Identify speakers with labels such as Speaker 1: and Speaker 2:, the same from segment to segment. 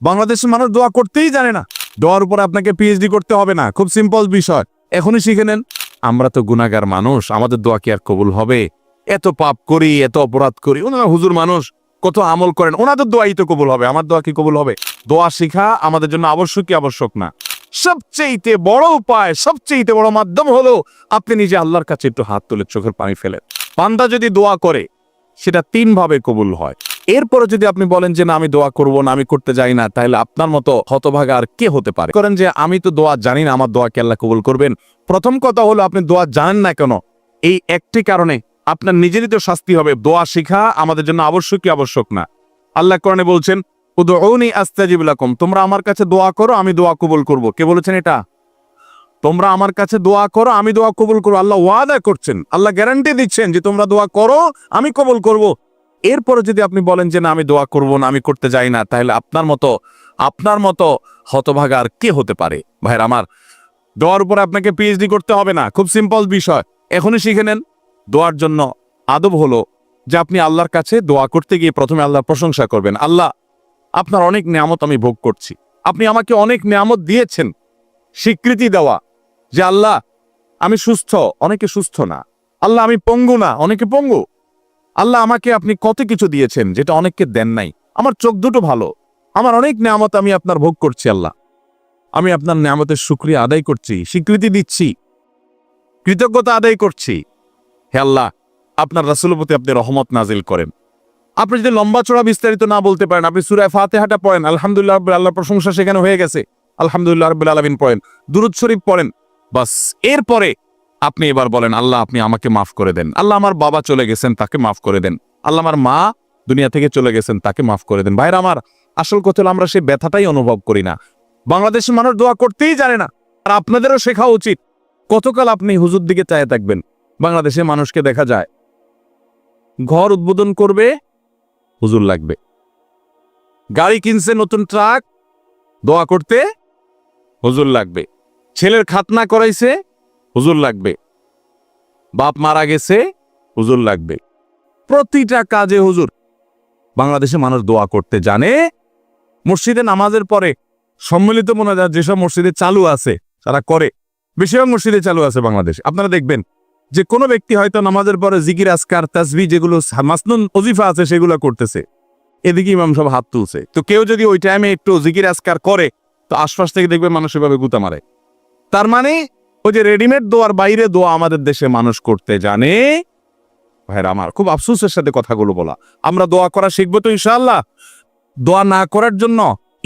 Speaker 1: বাংলাদেশের মানুষ দোয়া করতেই জানে না। দোয়ার উপর আপনাকে পিএইচডি করতে হবে না, খুব সিম্পল বিষয়, এখনই শিখে নেন। আমরা তো গুনাহগার মানুষ, আমাদের দোয়া কি আর কবুল হবে? এত পাপ করি, এত অপরাধ করি, ওনারা হুজুর মানুষ, কত আমল করেন, ওনাদের দোয়াই তো কবুল হবে, আমার দোয়া কি কবুল হবে? দোয়া শিখা আমাদের জন্য আবশ্যক কি আবশ্যক না? সবচেয়ে বড় উপায়, সবচেয়ে বড় মাধ্যম হলো আপনি নিজে আল্লাহর কাছে একটু হাত তুলে চোখের পানি ফেলেন। বান্দা যদি দোয়া করে সেটা 3 ভাবে কবুল হয়। এরপরে যদি আপনি বলেন যে না আমি দোয়া করব না, আমি করতে যাই না, তাহলে আপনার মতো হতভাগা আর কে হতে পারে? করেন যে আমি তো দোয়া জানি না, আমার দোয়া কে আল্লাহ কবুল করবেন? প্রথম কথা হলো আপনি দোয়া জানেন না কেন, এই একটি কারণে আপনার নিজেরই তো শাস্তি হবে। দোয়া শিখা আমাদের জন্য আবশ্যক কি আবশ্যক না? আল্লাহ কোরআনে বলছেন উদউনি আস্তাজিব লাকুম, তোমরা আমার কাছে দোয়া করো আমি দোয়া কবুল করব। কে বলেছেন এটা? তোমরা আমার কাছে দোয়া করো আমি দোয়া কবুল করবো। আল্লাহ ওয়াদা করছেন, আল্লাহ গ্যারান্টি দিচ্ছেন যে তোমরা দোয়া করো আমি কবুল করব। এরপরে যদি আপনি বলেন যে না আমি দোয়া করব না, আমি করতে যাই না, তাহলে আপনার মতো হতভাগা আর কে হতে পারে? ভাইরা আমার, দোয়ার উপরে আপনাকে পিএইচডি করতে হবে না, খুব সিম্পল বিষয়, এখনই শিখে নেন। দোয়ার জন্য আদব হলো যে আপনি আল্লাহর কাছে দোয়া করতে গিয়ে প্রথমে আল্লাহর প্রশংসা করবেন। আল্লাহ, আপনার অনেক নিয়ামত আমি ভোগ করছি, আপনি আমাকে অনেক নিয়ামত দিয়েছেন। স্বীকৃতি দেওয়া যে আল্লাহ আমি সুস্থ, অনেকে সুস্থ না। আল্লাহ আমি পঙ্গু না, অনেকে পঙ্গু। আল্লাহ আমাকে আপনি কত কিছু দিয়েছেন যেটা অনেককে দেন নাই। আমার চোখ দুটো ভালো, আমার অনেক নিয়ামত আমি আপনার ভোগ করছি। আল্লাহ, আমি আপনার নিয়ামতের শুকরিয়া আদায় করছি, স্বীকৃতি দিচ্ছি, কৃতজ্ঞতা আদায় করছি। হে আল্লাহ, আপনার রাসূলের প্রতি আপনি রহমত নাজিল করেন। আপনি যদি লম্বা চড়া বিস্তারিত না বলতে পারেন, আপনি সূরা ফাতিহাটা পড়েন, আলহামদুলিল্লাহ রাব্বিল আল্লাহর প্রশংসা সেখানে হয়ে গেছে, আলহামদুলিল্লাহ রাব্বিল আলামিন পড়েন, দুরূদ শরীফ পড়েন, বাস। এরপরে আপনি এবার বলেন আল্লাহ আপনি আমাকে মাফ করে দেন। আল্লাহ আমার বাবা চলে গেছেন, তাকে মাফ করে দেন। আল্লাহ আমার মা দুনিয়া থেকে চলে গেছেন, তাকে মাফ করে দেন। ভাইরা আমার, আসল কথা হলো আমরা সেই ব্যথাটাই অনুভব করি না। বাংলাদেশের মানুষ দোয়া করতেই জানে না, আর আপনাদেরও শেখা উচিত। কতকাল আপনি হুজুর দিকে চায়ে থাকবেন? বাংলাদেশের মানুষকে দেখা যায় ঘর উদ্বোধন করবে, হুজুর লাগবে। গাড়ি কিনছে নতুন ট্রাক, দোয়া করতে হুজুর লাগবে। ছেলের খাতনা করাইছে, হুজুর লাগবে। বাপ মারা গেছে, হুজুর লাগবে। প্রতিটা কাজে হুজুর। বাংলাদেশে মানুষ দোয়া করতে জানে। মসজিদে নামাজের পরে সম্মিলিত মোনাজাত যেসব মসজিদে চালু আছে তারা করে, বেশিরভাগ মসজিদে চালু আছে বাংলাদেশ। আপনারা দেখবেন যে কোনো ব্যক্তি হয়তো নামাজের পরে জিকির আজকার তাসবিহ যেগুলো মাসনুন ওজিফা আছে সেগুলো করতেছে, এদিকে ইমাম সব হাত তুলছে। তো কেউ যদি ওই টাইমে একটু জিকির আজকার করে তো আশপাশ থেকে দেখবে মানুষ এভাবে গুতা মারে। তার মানে ওই যে রেডিমেড দোয়ার বাইরে দোয়া আমাদের দেশে মানুষ করতে জানে। ভাইরা আমার, খুব আফসোসের সাথে কথাগুলো বলা। আমরা দোয়া করা শিখবো তো ইনশাআল্লাহ। দোয়া না করার জন্য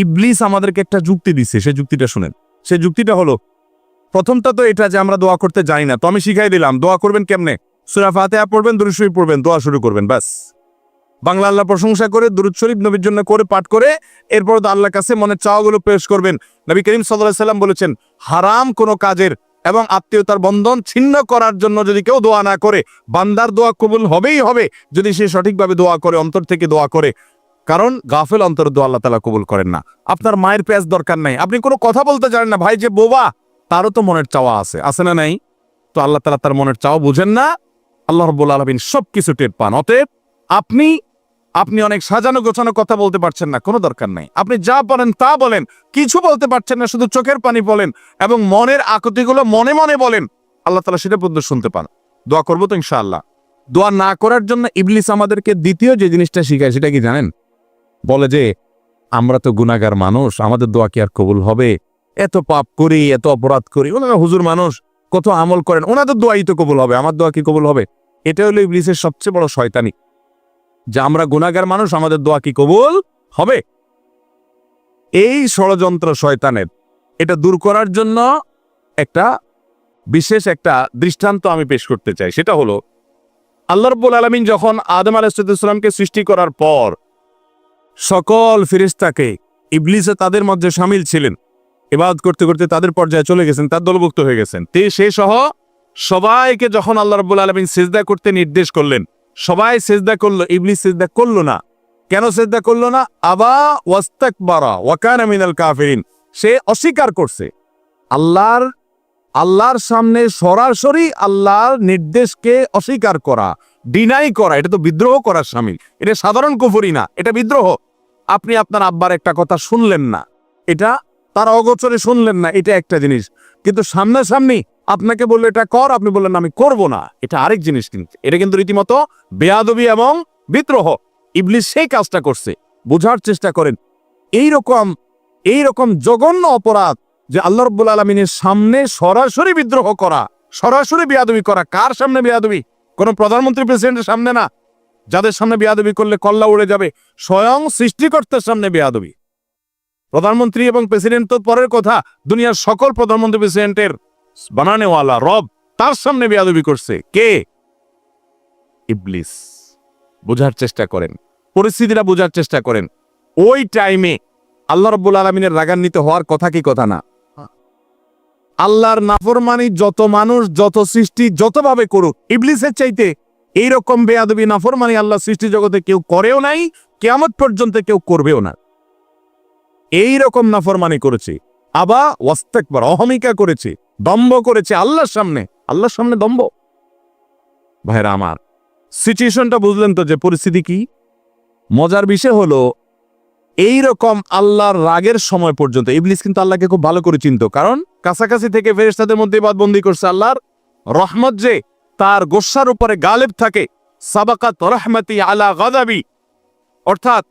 Speaker 1: ইবলিস আমাদেরকে একটা যুক্তি দিচ্ছে, সেই যুক্তিটা শুনেন। সেই যুক্তিটা হলো, প্রথমটা তো এটা যে আমরা দোয়া করতে জানি না, তো আমি শিখাই দিলাম দোয়া করবেন কেমনে। সূরা ফাতিহা পড়বেন, দুরূদ শরীফ পড়বেন, দোয়া শুরু করবেন, ব্যাস। বাংলা আল্লাহ প্রশংসা করে দুরূদ শরীফ নবীর জন্য করে পাঠ করে এরপর তো আল্লাহর কাছে মনের চাওয়াগুলো পেশ করবেন। নবী করিম সাল্লাল্লাহু আলাইহি সাল্লাম বলেছেন, হারাম কোনো কাজের এবং আত্মীয়তার বন্ধন ছিন্ন করার জন্য যদি কেউ দোয়া না করে, বান্দার দোয়া কবুল হবেই হবে যদি সে সঠিকভাবে দোয়া করে, অন্তর থেকে দোয়া করে। কারণ গাফেল অন্তর দোয়া আল্লাহ তাআলা কবুল করেন না। আপনার মায়ের পেঁয়াজ দরকার নাই, আপনি কোনো কথা বলতে জানেন না, ভাই যে বোবা, তারও তো মনের চাওয়া আছে, আছে না নাই? তো আল্লাহ তাআলা তার মনের চাওয়া বুঝেন না? আল্লাহ রাব্বুল আলামিন সবকিছু টের পান। অতএব আপনি অনেক সাজানো গোছানো কথা বলতে পারছেন না, কোনো দরকার নাই। আপনি যা বলেন তা বলেন, কিছু বলতে পারছেন না, শুধু চোখের পানি বলেন এবং মনের আকুতিগুলো মনে মনে বলেন, আল্লাহ তাআলা সেটা পর্যন্ত শুনতে পান। দোয়া করবো তো ইনশাআল্লাহ। দোয়া না করার জন্য ইবলিস আমাদেরকে দ্বিতীয় যে জিনিসটা শিখায় সেটা কি জানেন? বলে যে আমরা তো গুনাহগার মানুষ, আমাদের দোয়া কি আর কবুল হবে? এত পাপ করি, এত অপরাধ করি, ওনারা হুজুর মানুষ, কত আমল করেন, ওনাদের দোয়াই তো কবুল হবে, আমার দোয়া কি কবুল হবে? এটা হলো ইবলিসের সবচেয়ে বড় শয়তানি, যে আমরা গুনাহগার মানুষ, আমাদের দোয়া কি কবুল হবে? এই ষড়যন্ত্র শয়তানের, এটা দূর করার জন্য একটা বিশেষ একটা দৃষ্টান্ত আমি পেশ করতে চাই। সেটা হলো আল্লাহ রাব্বুল আলামিন যখন আদম আলাইহিস সালামকে সৃষ্টি করার পর সকল ফেরেশতাকে, ইবলিসে তাদের মধ্যে শামিল ছিলেন, ইবাদত করতে করতে তাদের পর্যায়ে চলে গেছেন, তার দলভুক্ত হয়ে গেছেন। সে সহ সবাইকে যখন আল্লাহ রাব্বুল আলামিন সিজদা করতে নির্দেশ করলেন, সবাই সিজদা করলো, ইবলিস সিজদা করলো না। কেন সিজদা করলো না? আবা ওয়াস্তাকবারা ওয়া কানা মিনাল কাফিরিন, সে অস্বীকার করছে। আল্লাহর সামনে সরাসরি আল্লাহর নির্দেশকে অস্বীকার করা, ডিনাই করা, এটা তো বিদ্রোহ করার শামিল। এটা সাধারণ কুফরি না, এটা বিদ্রোহ। আপনি আপনার আব্বার একটা কথা শুনলেন না, এটা তার অগোচরে শুনলেন না, এটা একটা জিনিস। কিন্তু সামনাসামনি আপনাকে বললো এটা কর, আপনি বললেন আমি করব না, এটা আরেক জিনিস। কিন্তু এটা কিন্তু রীতিমতো বেয়াদবি এবং বিদ্রোহ। ইবলিস সেই কাজটা করছে। বোঝার চেষ্টা করেন, এইরকম জঘন্য অপরাধ যে আল্লাহ রাব্বুল আলামিনের সামনে সরাসরি বিদ্রোহ করা, সরাসরি বেয়াদবি করা। কার সামনে বেয়াদবি? কোন প্রধানমন্ত্রী প্রেসিডেন্টের সামনে না, যাদের সামনে বেয়াদবি করলে কল্লা উড়ে যাবে। স্বয়ং সৃষ্টিকর্তার সামনে বেয়াদবি। প্রধানমন্ত্রী এবং প্রেসিডেন্ট তো পরের কথা, দুনিয়ার সকল প্রধানমন্ত্রী প্রেসিডেন্টের বানানেওয়ালা রব, তার সামনে বেয়াদবি করছে কে? ইবলিস। বোঝার চেষ্টা করেন, পরিস্থিতিটা বোঝার চেষ্টা করেন। ওই টাইমে আল্লাহ রাব্বুল আলামিনের রাগান্বিত হওয়ার কথা কি কথা না? আল্লাহর নাফরমানি যত মানুষ, যত সৃষ্টি যতভাবে করুক, ইবলিসের চাইতে এইরকম বেয়াদবি নাফরমানি আল্লাহ সৃষ্টি জগতে কেউ করেও নাই, কিয়ামত পর্যন্ত কেউ করবেও না। এইরকম নাফরমানি করেছে, আবা ওয়াস্তাকবার, অহমিকা করেছে, দম্ভ করেছে আল্লাহর সামনে দম্ভ। ভাইরা আমার, সিচুয়েশনটা বুঝলেন তো যে পরিস্থিতি কি? মজার বিষয় হলো এইরকম আল্লাহর রাগের সময় পর্যন্ত ইবলিস কিন্তু আল্লাহকে খুব ভালো করে চিনত, কারণ কাছাকাছি থেকে ফেরেশতাদের মধ্যে বাদবন্দি করছে। আল্লাহর রহমত যে তার গোসার উপরে গালেব থাকে, সাবাকাত রহমতি আলা গাদাবি, অর্থাৎ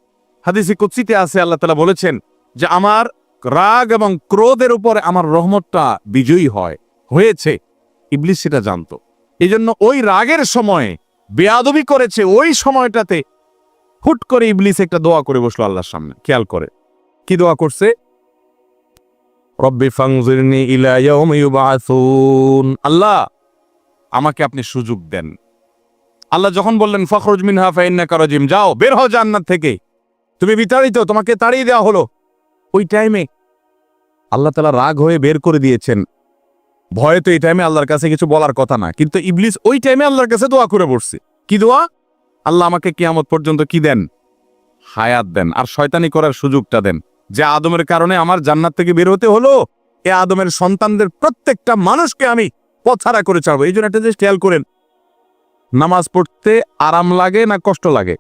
Speaker 1: হাদিসে কুদসিতে আছে আল্লাহ তাআলা বলেছেন যে আমার রাগ এবং ক্রোধের উপরে আমার রহমতটা বিজয়ী হয়েছে। ইবলিস সেটা জানতো, এই জন্য ওই রাগের সময়ে বেয়াদবি করেছে। ওই সময়টাতে হুট করে ইবলিস একটা দোয়া করে বসলো আল্লাহর সামনে। খেয়াল করে কি দোয়া করছে? রব্বি ফানজিরনি ইলা ইয়াউমি ইউবআসুন, আল্লাহ আমাকে আপনি সুযোগ দেন। আল্লাহ যখন বললেন ফখরুজ মিনহা ফাইন্নাকা রাজিম, যাও বের হও জান্নাত থেকে, তুমি বিতাড়িত, তোমাকে তাড়িয়ে দেওয়া হলো। ওই টাইমে আল্লাহ তাআলা রাগ হয়ে বের করে দিয়েছেন। ভয়ে তো এই টাইমে আল্লাহর কাছে কিছু বলার কথা না, কিন্তু ইবলিস ওই টাইমে আল্লাহর কাছে দোয়া করে বসছে। কি দোয়া? আল্লাহ আমাকে কিয়ামত পর্যন্ত কি দেন? হায়াত দেন, আর শয়তানি করার সুযোগটা দেন। যে আদমের কারণে আমার জান্নাত থেকে বের হতে হলো, এ আদমের সন্তানদের প্রত্যেকটা মানুষকে আমি পথহারা করে ছাড়বো। এই জন্য একটা জিনিস খেয়াল করেন, নামাজ পড়তে আরাম লাগে না কষ্ট লাগে?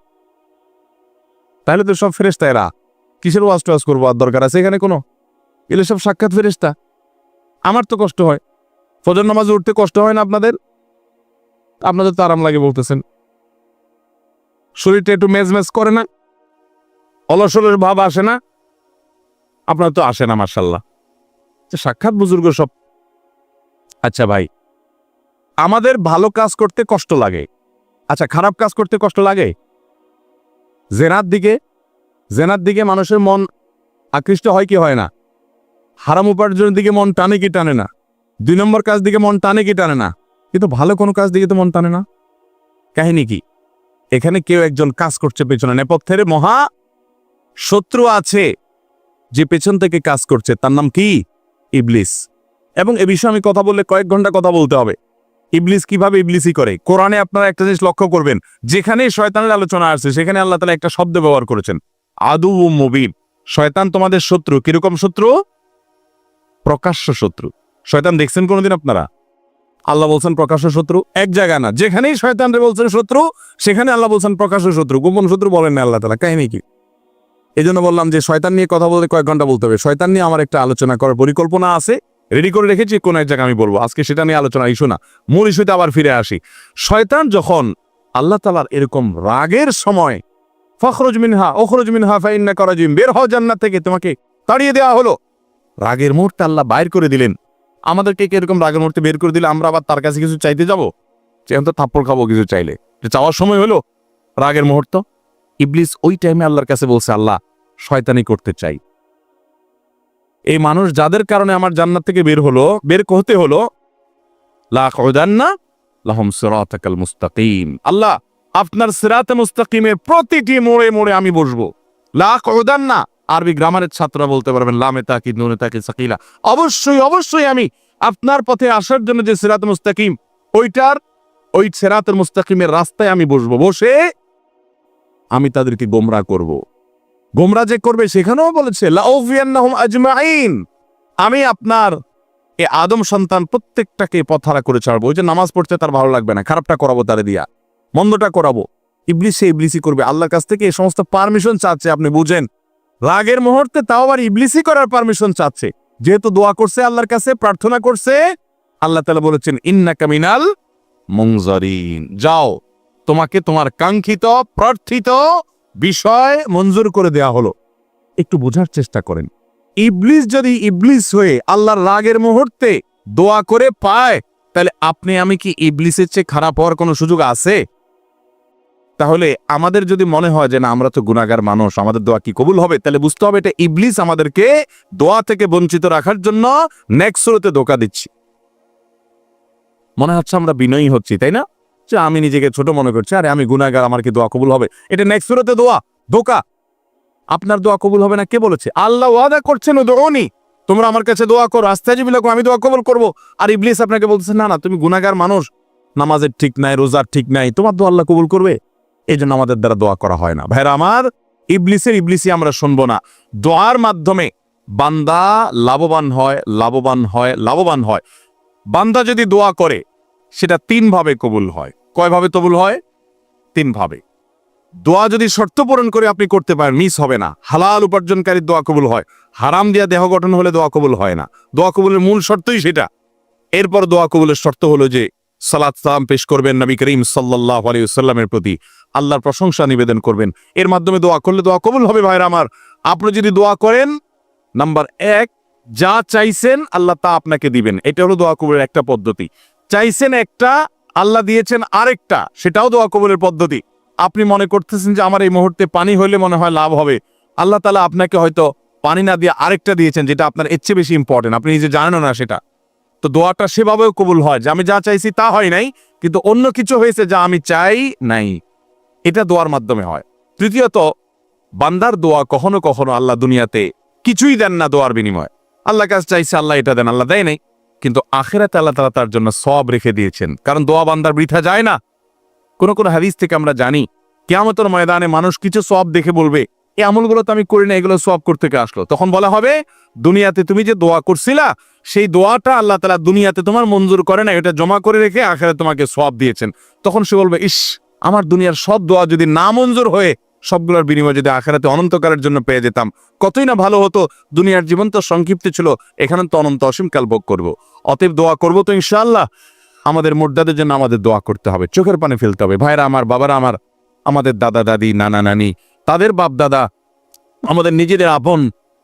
Speaker 1: তাহলে তো সব ফেরেশতা, এরা কিসের ওয়াজ টোয়াজ করবো, আর দরকার আছে এখানে কোনো? এগুলো সব সাক্ষাৎ ফেরেশতা। আমার তো কষ্ট হয়, ফজর নামাজে উঠতে কষ্ট হয় না আপনাদের? আপনাদের তো আরাম লাগে বলতেছেন। শরীরটা একটু মেজমেজ করে না? অলসলের ভাব আসে না? আপনার তো আসে না মাশাআল্লাহ। সাক্ষাৎ বুজুর্গ সব। আচ্ছা ভাই, আমাদের ভালো কাজ করতে কষ্ট লাগে, আচ্ছা খারাপ কাজ করতে কষ্ট লাগে? জেনার দিকে মানুষের মন আকৃষ্ট হয় কি হয় না? হারাম উপার্জনের দিকে মন টানে কি টানে না? 2 নম্বর কাজ দিকে মন টানে কি টানে না? কিন্তু ভালো কোনো কাজ দিকে তো মন টানে না। কাহিনী কি? এখানে কেউ একজন কাজ করছে পেছনে, নেপথ্যের মহা শত্রু আছে যে পেছন থেকে কাজ করছে, তার নাম কি? ইবলিস। এবং এ বিষয়ে আমি কথা বললে কয়েক ঘন্টা কথা বলতে হবে। ইবলিস কিভাবে ইবলিসই করে, কোরআনে আপনারা একটা জিনিস লক্ষ্য করবেন, যেখানে শয়তানের আলোচনা আসছে সেখানে আল্লাহ তাআলা একটা শব্দ ব্যবহার করেছেন, আদু মুবিন। শয়তান তোমাদের শত্রু। কিরকম শত্রু? প্রকাশ্য শত্রু। শয়তান দেখছেন কোনোদিন আপনারা? আল্লাহ বলছেন প্রকাশ্য শত্রু। এক জায়গা না, যেখানেই শয়তানরে বলছেন শত্রু, সেখানে আল্লাহ বলছেন প্রকাশ্য শত্রু। গোপন শত্রু বলেন না আল্লাহ তাআলা। কাহিনী কি? এই জন্য বললাম যে শয়তান নিয়ে কথা বলতে কয়েক ঘন্টা বলতে হবে। শয়তান নিয়ে আমার একটা আলোচনা করার পরিকল্পনা আছে, রেডি করে রেখেছি, কোন এক জায়গায় আমি বলবো। আজকে সেটা নিয়ে আলোচনা ইস্যু না, মূল ইস্যুতে আবার ফিরে আসি। শয়তান যখন আল্লাহ তাআলার এরকম রাগের সময়, ফখরুজ মিনহা ওখরুজ মিনহা ফাইন্নাকা রাজিম, বের হও জান্নাত থেকে, তোমাকে তাড়িয়ে দেওয়া হলো। রাগের মুহূর্তে আল্লাহ বাইর করে দিলেন। আমাদেরকে এরকম রাগের মুহূর্তে বের করে দিলে আমরা আবার তার কাছে কিছু চাইতে যাবো? যেমন তো থাপ্পড় খাবো কিছু চাইলে, চাওয়ার সময় হলো রাগের মুহূর্ত। ইবলিস ওই টাইমে আল্লাহর কাছে বলছে, আল্লাহ শয়তানি করতে চাই। এই মানুষ যাদের কারণে আমার জান্নাত থেকে বের হতে হলো, লাকুদান্না লাহুম সিরাতাকাল মুস্তাকিম, আল্লাহ আপনার সিরাতে মুস্তাকিমের প্রতিটি মোড়ে মোড়ে আমি বসবো। লাকুদান্না আরবি গ্রামারের ছাত্ররা বলতে পারবেন, লামে তাকিদ নুনে তাকিদ সাকিলা, অবশ্যই আমি আপনার পথে আসার জন্য যে সিরাতে মুস্তাকিম, ওই সিরাতের মুস্তাকিমের রাস্তায় আমি বসবো। বসে আমি তাদেরকে গোমরাহ করব। গোমরাহ যে করবে সেখানেও বলেছে লাউফিয়ান্নাহুম আজমাইন, আমি আপনার এই আদম সন্তান প্রত্যেকটাকে পথহারা করে ছাড়বো। ওই যে নামাজ পড়তে তার ভালো লাগবে না, খারাপটা করাবো তারে দিয়া, মন্দটা করাবো। ইবলিস সে ইবলিসই করবে। আল্লাহর কাছ থেকে এই সমস্ত পারমিশন চাচ্ছে, আপনি বুঝেন। রাগের মুহূর্তে তাও আবার ইবলিসই করার পারমিশন চাচ্ছে। যেহেতু দোয়া করছে আল্লাহর কাছে, প্রার্থনা করছে, আল্লাহ তাআলা বলেছেন ইন্নাকা মিনাল মুনজারিন, যাও তোমাকে তোমার কাঙ্ক্ষিত প্রার্থিত বিষয় মঞ্জুর করে দেয়া হলো। একটু বোঝার চেষ্টা করেন, ইবলিস যদি ইবলিস হয়ে আল্লাহর রাগের মুহূর্তে দোয়া করে পায়, তাহলে আপনি আমি কি ইবলিসের চেয়ে খারাপ হওয়ার কোনো সুযোগ আছে? তাহলে আমাদের যদি মনে হয় যে না আমরা তো গুনাহগার মানুষ, আমাদের দোয়া কি কবুল হবে, তাহলে বুঝতে হবে এটা ইবলিস আমাদেরকে দোয়া থেকে বঞ্চিত রাখার জন্য নেক্সট সুরতে ধোঁকা দিচ্ছি। মনে হচ্ছে আমরা বিনয়ী হচ্ছি, তাই না? যে আমি নিজেকে ছোট মনে করছি, আরে আমি গুনাহগার, আমার কি দোয়া কবুল হবে? এটা নেক্সট সুরতে দোয়া, ধোঁকা। আপনার দোয়া কবুল হবে না কে বলেছে? আল্লাহ ওয়াদা করছেন উদউনি, তোমরা আমার কাছে দোয়া করো, আস্তাজিব লাকুম, আমি দোয়া কবুল করব। আর ইবলিস আপনাকে বলতেছে না না তুমি গুনাহগার মানুষ, নামাজের ঠিক নাই, রোজার ঠিক নাই, তোমার দোয়া আল্লাহ কবুল করবে? এই জন্য আমাদের দ্বারা দোয়া করা হয় না। ভাইরা আমার, ইবলিসই আমরা শুনবো না। দোয়ার মাধ্যমে বান্দা লাভবান হয়, লাভবান হয়, লাভবান হয়। বান্দা যদি দোয়া করে সেটা 3 ভাবে কবুল হয়। কয় ভাবে কবুল হয়? 3 ভাবে। দোয়া যদি শর্ত পূরণ করে আপনি করতে পারেন, মিস হবে না। হালাল উপার্জনকারীর দোয়া কবুল হয়। হারাম দিয়া দেহ গঠন হলে দোয়া কবুল হয় না। দোয়া কবুলের মূল শর্তই সেটা। এরপর দোয়া কবুলের শর্ত হলো যে সালাত সালাম পেশ করবেন নবী করিম সাল্লাল্লাহু আলাইহি ওয়াসাল্লামের প্রতি, আল্লাহর প্রশংসা নিবেদন করবেন। এর মাধ্যমে দোয়া করলে দোয়া কবুল হবে। ভাইরা আমার, আপনি যদি দোয়া করেন, নাম্বার 1, যা চাইছেন আল্লাহ তা আপনাকে দিবেন। এটা হলো দোয়া কবুলের একটা পদ্ধতি। চাইছেন একটা, আল্লাহ দিয়েছেন আরেকটা, সেটাও দোয়া কবুলের পদ্ধতি। আপনি মনে করতেছেন যে আমার এই মুহূর্তে পানি হইলে মনে হয় লাভ হবে, আল্লাহ তাআলা আপনাকে হয়তো পানি না দিয়ে আরেকটা দিয়েছেন যেটা আপনার এর চেয়ে বেশি ইম্পর্টেন্ট, আপনি নিজে জানেনও না সেটা। তো দোয়াটা সেভাবেও কবুল হয় যে আমি যা চাইছি তা হয় নাই, কিন্তু অন্য কিছু হয়েছে যা আমি চাই নাই। এটা দোয়ার মাধ্যমে হয়। তৃতীয়ত, বান্দার দোয়া কখনো কখনো আল্লাহ দুনিয়াতে কিছুই দেন না দোয়ার বিনিময়ে। আল্লাহ কাছে চাইছে, আল্লাহ এটা দেন, আল্লাহ দেয় নাই, কিন্তু আখিরাতে আল্লাহ তাআলা তার জন্য সওয়াব রেখে দিয়েছেন। কারণ দোয়া বান্দার বৃথা যায় না। কোন কোন হাদিস থেকে আমরা জানি কিয়ামতের ময়দানে মানুষ কিছু সওয়াব দেখে বলবে, এই আমলগুলো তো আমি করি না, এগুলো সওয়াব করতে থেকে আসলো। তখন বলা হবে, দুনিয়াতে তুমি যে দোয়া করছিলা সেই দোয়াটা আল্লাহ তাআলা দুনিয়াতে তোমার মঞ্জুর করে না, এটা জমা করে রেখে আখিরাতে তোমাকে সওয়াব দিয়েছেন। তখন সে বলবে, ইস, আমার দুনিয়ার সব দোয়া যদি না মঞ্জুর হয়ে সবগুলোর বিনিময়ে যদি আখিরাতে অনন্তকালের জন্য পেয়ে যেতাম, কতই না ভালো হতো। দুনিয়ার জীবন তো সংক্ষিপ্ত ছিল, এখানে তো অনন্ত অসীমকাল ভোগ করবো। অতএব দোয়া করবো তো ইনশাআল্লাহ। আমাদের মুর্দাদের জন্য আমাদের দোয়া করতে হবে, চোখের পানি ফেলতে হবে। ভাইরা আমার, বাবারা আমার, আমাদের দাদা দাদি, নানা নানি, তাদের বাপ দাদা, আমাদের নিজেদের আপন,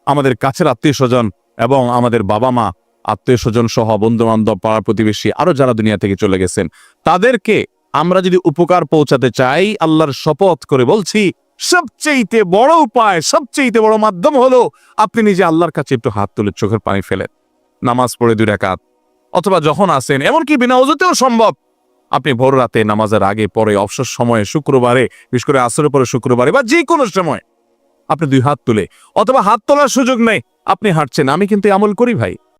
Speaker 1: আমাদের কাছের আত্মীয় স্বজন এবং আমাদের বাবা মা, আত্মীয় স্বজন সহ বন্ধু বান্ধব, পাড়া প্রতিবেশী, আরো যারা দুনিয়া থেকে চলে গেছেন, তাদেরকে আমরা যদি উপকার পৌঁছাতে চাই, আল্লাহর শপথ করে বলছি, সবচেয়ে বড় উপায়, সবচেয়ে বড় মাধ্যম হলো আপনি নিজে আল্লাহর কাছে একটু হাত তুলে চোখের পানি ফেলেন, নামাজ পড়ে 2 রাকাত, অথবা যখন আসেন, এমনকি বিনা ওযুতেও সম্ভব, আপনি ভোর রাতে নামাজের আগে পরে, অবসর সময়ে, শুক্রবারে, বিশেষ করে আসরের পরে শুক্রবারে বা যে কোনো সময় আপনি 2 হাত তুলে, অথবা হাত তোলার সুযোগ নেই, আপনি হাঁটছেন, আমি কিন্তু আমল করি ভাই,